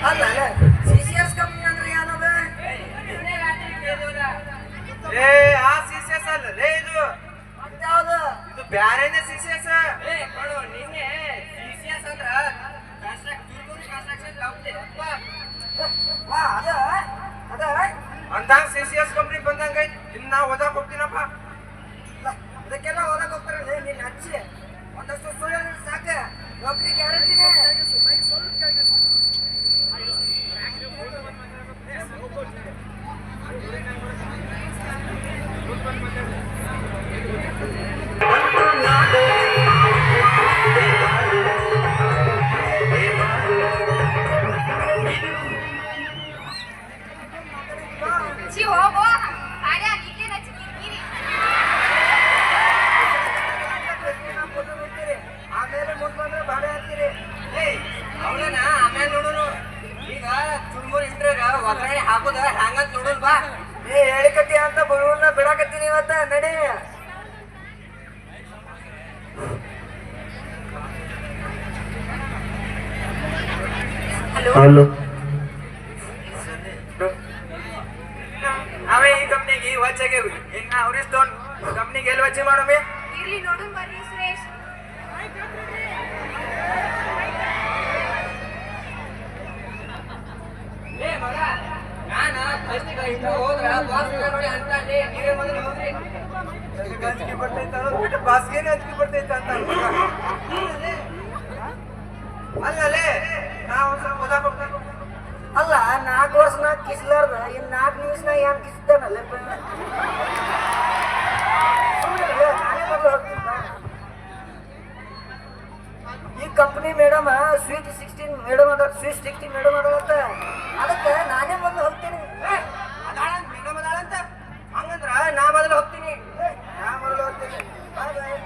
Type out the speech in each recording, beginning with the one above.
ಅಲ್ಲ CCS company ಅಂದ್ರೆ ಏನದ? ಏ ಆ CCS ಅಲ್ಲ ಲೇ ಇದು. ಮತ್ಯಾವ್ದು? ಇದು ಬ್ಯಾರೇನೆ CCS. ನಿನ್ನೆ CCS ಅಂದ್ರ ಕನ್ಸ್ಟ್ರಕ್ಷನ್ ಕಂಪ್ನಿ ವಾ ಅದ ಅಂದಾಗ CCS ಕಂಪ್ನಿ ಬಂದಂಗ ಇನ್ನು ನಾ ಓದಾಕ್ ಹೋಗ್ತೀನಪ್ಪ. ಅದಕ್ಕೆಲ್ಲ ಓದಕ್ ಹೋಗ್ತಾರಲ್ಲ ನೀನ್ ಹಚ್ಚಿ ಒಂದಷ್ಟು ಸುಳ್ಳು ಸಾಕ ನೌಕರಿ ಗ್ಯಾರಂಟಿನೇ. ಆಮೇಲೆ ಮುಂದೆ ಬಾಳೆ ಹಾಕ್ತೀರಿ. ಅವಳನ ಆಮೇಲೆ ನೋಡೋನು. ಈಗ ಚುರುಮುರು ಇಂಟ್ರಾಗ ಒಗ್ಗರಣೆ ಹಾಕೋದ ಹಂಗಂತ ನೋಡೋನ್ ಬಾ. ನೀ ಹೇಳಿಕತ್ತಿ ಅಂತ ಬರುವನ್ನ ಬಿಡಾಕತ್ತೀನಿ ಇವತ್ತ ನಡಿ. ಹಲೋ ಅವೇ ಈ ಕಂಪ್ನಿಗೆ ವಚ್ಚಾಗೆ ಈಗ ಅವ್ರಿಸ್ ತೊಗೊಂಡು ಕಂಪ್ನಿಗೆ ಎಲ್ಲಿ ವಚ್ಚೆ ಮಾಡಮೆ ಇರ್ಲಿ ನೋಡೋಣ ಬರ್ರಿ ಸುರೇಶ್. ಏ ಮಗ ನಾನ ಫಸ್ಟ್ ಇಂಟ್ರಾ ಹೋದ್ರ ಬಾಸ್ ನೋಡಿ ಅಂತ ನೀವೇ ಮೊದಲು ಹೋಗ್ರಿ. ಅಂಜಿಕೆ ಬರ್ತೈತ ಬಿಟ್ಟು ಬಾಸ್ಗೇನೆ ಅಂಜಿಕೆ ಬರ್ತೈತ ಅಂತ ಅಲ್ಲೇ ನಾವು ಸ್ವಲ್ಪ ಓದಾಕ್ ಹೋಗ್ಬೇಕು. ಅಲ್ಲ 4 ವರ್ಷನಾಗ ಕಿಸ್ಲಾರ್ದ ಇನ್ 4 ನಿಮಿಷನಾಗ ಏನ್ ಕಿಸ್ತಾನಲ್ಲ ಈ ಕಂಪ್ನಿ ಮೇಡಮ್ ಸ್ವೀಟ್ 16 ಮೇಡಮ್ ಅದ, ಸ್ವೀಟ್ 16 ಮೇಡಮ್ ಅದಾಳಂತ. ಅದಕ್ಕೆ ನಾನೇ ಮೊದಲು ಹೋಗ್ತೀನಿ. ಅದಾಳ ಮೇಡಮ್ ಅದಾಳಂತ ಹಂಗಂದ್ರ ನಾ ಮೊದಲು ಹೋಗ್ತೀನಿ. ಬಾಯ್ ಬಾಯ್.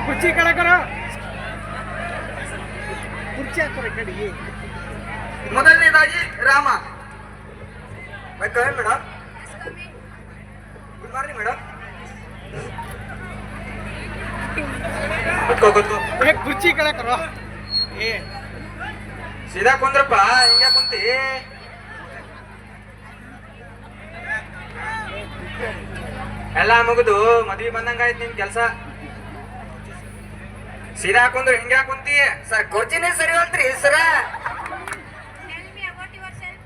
ಕುರ್ಚಿ ಕಳಕರ ಕುರ್ಚಿ ಹಾಕೋರ ಕಡೆಗೆ. ಮೊದಲನೇದಾಗಿ Rama madam. Good morning madam. ಕೂತ್ಕೋ ಕುರ್ಚಿ ಕಳಕರ ಏ ಸೀದಾ ಕುಂದ್ರಪ್ಪ. ಹಿಂಗ ಕುಂತಿ ಎಲ್ಲ ಮುಗಿದು ಮದ್ವಿ ಬಂದಂಗಾಯ್ತು ನಿಮ್ ಕೆಲ್ಸ. ಸೀದಾ ಕುಂದ್ರು ಹಿಂಗ ಕುಂತಿ. ಸರ್ ಕುರ್ಚಿನೇ ಸರಿ ಹೋಲ್ತ್ರಿ ಸರ. Tell me about yourself.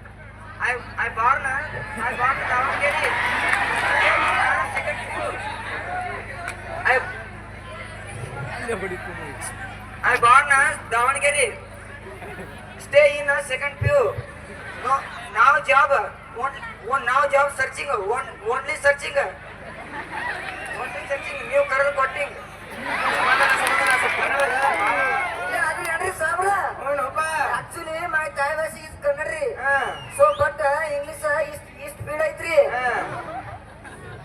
I born Davangere. I born Davangere. Stay in a second PU. No, now job. Now job searching. Only searching. New career cutting. ಅದು ಏನ್ರಿ ಸಾಬ್ರ? ಆಕ್ಚುಲಿ ಮೈ ತಾಯಿ ಭಾಷೆ ಇಸ್ ಕನ್ನಡ ರೀ. ಸೊ ಬಟ್ ಇಂಗ್ಲಿಷ್ ಇಷ್ಟ speed ಐತ್ರಿ.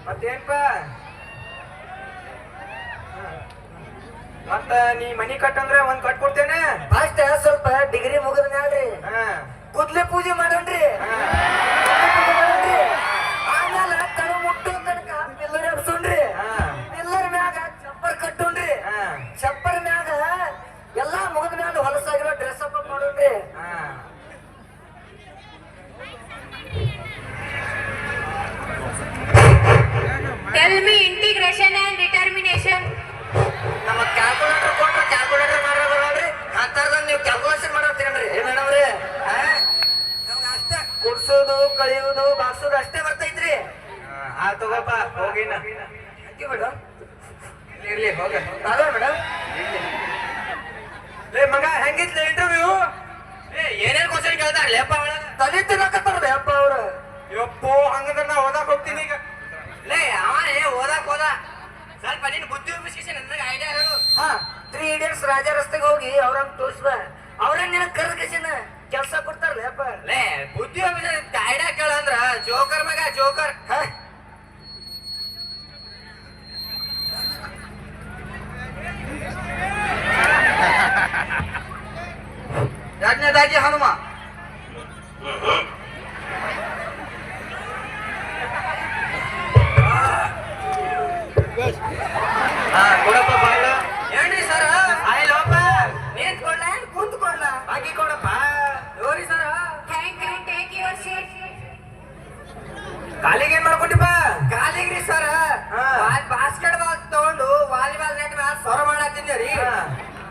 ಮತ್ತೇನ್ಪ ಮತ್ತ ನೀ ಮನಿ ಕಟ್ಟಂದ್ರೆ ಒಂದ್ ಕಟ್ಕೊಡ್ತೇನೆ. ಫಸ್ಟ್ ಸ್ವಲ್ಪ ಡಿಗ್ರಿ ಮುಗಿದ ಮ್ಯಾಲ್ರಿ ಕೂದ್ಲೆ ಪೂಜೆ ಮಾಡನ್ರಿ. ಆಮೇಲೆ ಕಣು ಮುಟ್ಟು ತನಕ ಪಿಲ್ಲರ್ ಎಬ್ಸೋಣ್ರಿ. ಪಿಲ್ಲರ್ ಮ್ಯಾಗ ಚಪ್ಪರ್ ಕಟ್ಟೋಣ್ರಿ. ಚಪ್ಪರ್ ಮ್ಯಾಗ ಎಲ್ಲಾ ಮುಗಿದ ಮ್ಯಾಲ ಹೊಲಸಾಗಿರೋ ಡ್ರೆಸ್ ಅಪ್ ಮಾಡೋಣ್ರಿ. Tell me integration and determination. ನಮ್ಮ ಕ್ಯಾಲ್ಕುಲೇಟರ್ ಕೊಟ್ಟು ಕ್ಯಾಲ್ಕುಲೇಟರ್ ಮಾಡೋ ಬರಲ್ರಿ. ಅಂತರ್ದಾಗ ನೀವು ಕ್ಯಾಲ್ಕುಲೇಷನ್ ಮಾಡೋತೀರನ್ರಿ ಮೇಡಮ್ ರೀ. ನಮ್ಗೆ ಅಷ್ಟೇ ಕುಡ್ಸೋದು ಕಳಿಯೋದು ಬಾಗ್ಸೋದು ಅಷ್ಟೇ ಬರ್ತೈತ್ರಿ. ತಗೋಪ್ಪ ಹೋಗಿನ ಮೇಡಮ್ ಇರ್ಲಿ ಹೋಗ. ಅದೇ ಮೇಡಮ್. ಲೇ ಮಗ ಹೆಂಗಿತ್ಲೆ ಇಂಟರ್ವ್ಯೂ? ಏನೇನ್ ಕ್ವಶನ್ ಕೇಳ್ತಾರಲ್ಲಪ್ಪ ಅವಳ ತಲೆ ತಿನ್ನಕತ್ತಾರ ಅಪ್ಪ ಅವ್ರು. ಯಪ್ಪೋ ಹಂಗಂದ್ರೆ ನಾ ಓದಾಕ್ ಹೋಗ್ತೀನಿ ಈಗ. ಲೇ ಅವನೇ ಓದಾಕ್ ಹೋದ. ಸ್ವಲ್ಪ ನಿನ್ ಬುದ್ಧಿ ಉಪಯೋಗಿಸಿ ನನಗೆ ಐಡಿಯಾ ಹೇಳು. 3 Idiots ರಾಜ ರಸ್ತೆಗೆ ಹೋಗಿ ಅವ್ರಂಗ್ ತೋರ್ಸ್ಬ. ಅವ್ರಂಗ್ ನಿನಗ್ ಕರ್ಕಸಿನ ಕೆಲಸ ಕೊಡ್ತಾರಲ್ಲ ಅಪ್ಪ. ಲೇ ಬುದ್ಧಿ ಐಡಿಯಾ ಕೇಳಂದ್ರ ಜೋಕರ್ ಮಗ ಜೋಕರ್. ಎರಡನೇದಾಗಿ ಹನುಮ. ಕೊಡಪ್ಪ ಬಾಳ. ಏನ್ರಿ ಸರ್ ಆಯ್ಲಪ್ಪ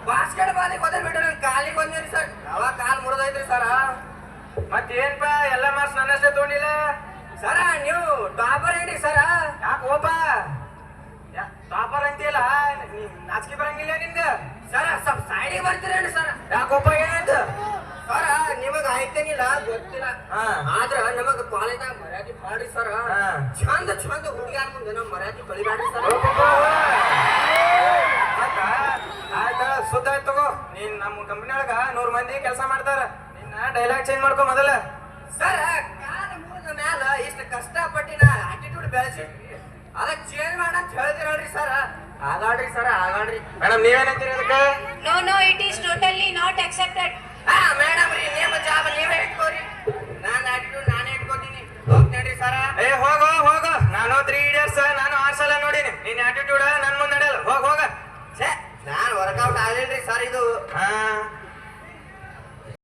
ಬಾಸ್ಕೆಟ್ ಬಾಲಿಗೆ ಹೋದ್ರೆ ಬಿಟ್ರೆ ನನ್ ಕಾಲಿಗೆ ಬಂದಿರಿ ಸರ್ ಅವಾಗ ಕಾಲ್ ಮುರಿದೈತ್ರಿ ಸರ ಮತ್ತೇನ್ಪ ಎಲ್ಲ ಮಾರ್ಕ್ಸ್ ನನ್ನಷ್ಟೇ ತಗೊಂಡಿಲ್ಲ ಸರ ನೀವು ಟಾಪರ್ ಏನ್ರಿ ಸರ ಯಾಕೋಪ ಟಾಪರ್ ಅಂತೀಯಲ್ಲ ನಾಚಿಕೆ ಬರಂಗಿಲ್ಲ ನಿಂದ ಸರ ಸ್ವಲ್ಪ ಸೈಡಿಗೆ ಬರ್ತೀರೇನ್ರಿ ಸರ ಯಾಕೋಪ ಏನಾಯ್ತು ಸರ ನಿಮಗ್ ಆಯ್ತೇನಿಲ್ಲ ಗೊತ್ತಿಲ್ಲ ಹಾ. ಆದ್ರ ನಮಗ್ ಕಾಲೇಜಾಗ ಮರ್ಯಾದೆ ಮಾಡ್ರಿ ಸರ ಹಾ. ಚಂದ ಚಂದ ಹುಡುಗ್ಯಾರ ಮುಂದೆ ನಮ್ ಮರ್ಯಾದೆ ಕಳಿಬ್ಯಾಡ್ರಿ ಸರ ಆಯ್ತ ಸುದ್ದ ಆಯ್ತು ತಗೋ ನೀನ್ ನಮ್ಮ ಕಂಪನಿ ಒಳಗ 100 ಮಂದಿ ಕೆಲಸ ಮಾಡ್ತಾರ ನಿನ್ನ ಡೈಲಾಗ್ ಚೇಂಜ್ ಮಾಡ್ಕೊ ಮೊದಲ ಸರ ಕಾಲ ಮುಗಿದ ಮ್ಯಾಲ ಇಷ್ಟ ಕಷ್ಟಪಟ್ಟಿನ ಆಟಿಟ್ಯೂಡ್ ಬೆಳೆಸಿದ್ರಿ ಅದಕ್ಕೆ ಚೇಂಜ್ ಮಾಡಂತ ಹೇಳ್ತಿರಲ್ರಿ ಸರ ಆಗಾಡ್ರಿ ಸರ ಆಗಾಡ್ರಿ ಮೇಡಮ್ ನೀವೇನಂತೀರಿ ಅದಕ್ಕೆ No, no, it is totally not accepted. ಹಾ ಮೇಡಮ್ ರೀ ನೇಮ ಜಾಬ್ ನೀವೇ ಇಟ್ಕೋರಿ ನಾನ್ ಆಟಿಟ್ಯೂಡ್ ನಾನೇ ಇಟ್ಕೋತೀನಿ ಹೋಗ್ತೇನ್ರಿ ಸರ ಏ ಹೋಗೋ ಹೋಗೋ ನಾನು 3 ಇಯರ್ಸ್ ನಾನು 6 ಸಲ ನೋಡಿನಿ ನಿನ್ನ ಆಟಿಟ್ಯೂಡ್ ನನ್ ಮುಂದೆ ನಡೆಯಲ್ಲ ಹೋಗ ಛೇ ನಾನ್ ವರ್ಕೌಟ್ ಆಗಲಿಲ್ರಿ ಸರ್ ಇದು ಹಾ